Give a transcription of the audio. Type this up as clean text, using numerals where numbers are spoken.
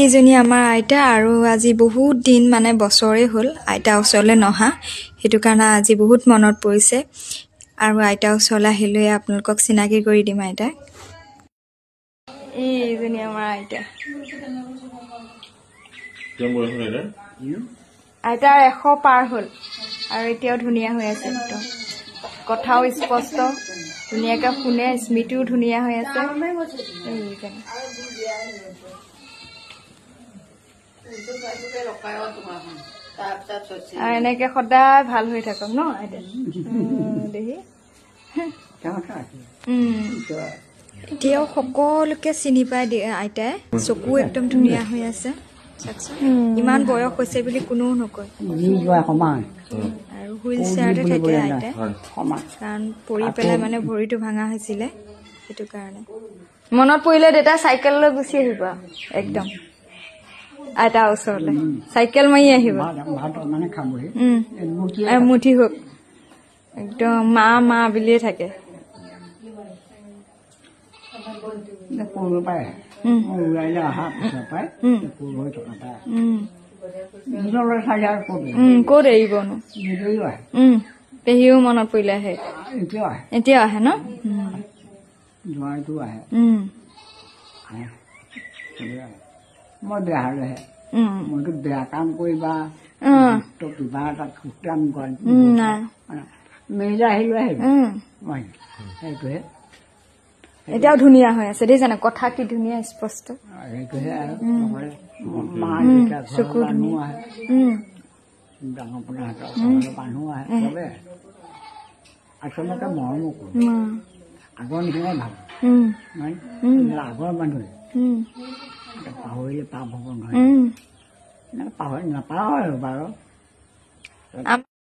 এইজনী আমাৰ আইতা আৰু আজি বহুত দিন মানে বছৰে হ'ল আইতা ওচৰলৈ নহা সেইটো কাৰণে আজি বহুত মনত পৰিছে আৰু আইতা ওচৰলৈ আহিলৈ আপোনালোকক চিনাকি কৰি দিম আইতা এইজনী আমাৰ আইতা আইতাৰ 100 পাৰ হ'ল আৰু এতিয়াও ধুনীয়া হৈ আছে একদম কথাও স্পষ্ট ধুনীয়াকৈ শুনে স্মৃতিও ধুনীয়া হৈ আছে এনেকে সদায় ভাল হৈ থাকক ন আইতা দেহি এতিয়াও সকলোকে চিনি পাই দিয়ে আইতাই চকু একদম ধুনীয়া হৈ আছে ইমান বয়স হৈছে বুলি কোনেও নকয় আৰু হুইল চেয়াৰতে থাকে আইতাই কাৰণ পৰি পেলাই মানে ভৰিটো ভাঙা হৈছিলে সেইটো কাৰণে মনত পৰিলে দেউতা চাইকেল লৈ গুচি আহিব একদম আইতা ওচৰলৈ চাইকেল মাৰি আহিব মুঠি হোক একদম মা মা বুলিয়ে থাকে ক'ত এৰিবনো পেহীও মনত পৰিলে আহে এতিয়া আহে ন মই বেয়া হলেহে মইতো বেয়া কাম কৰিবা কিবা এটা খুটাম মেৰিলে আহিলো আহিব সেইটোহে এতিয়াও ধুনীয়া হৈ আছে দেই জানে কথা কি ধুনীয়া স্পষ্ট সেইটোহে চকু ডাঙৰ মানুহ আহে চবে আচলতে মৰমো কৰো আগৰ নিচিনাই ভাল আগৰ মানুহে পাহৰিলে পাপ হ'ব নহয় পাহৰি নাপাওঁ আৰু বাৰু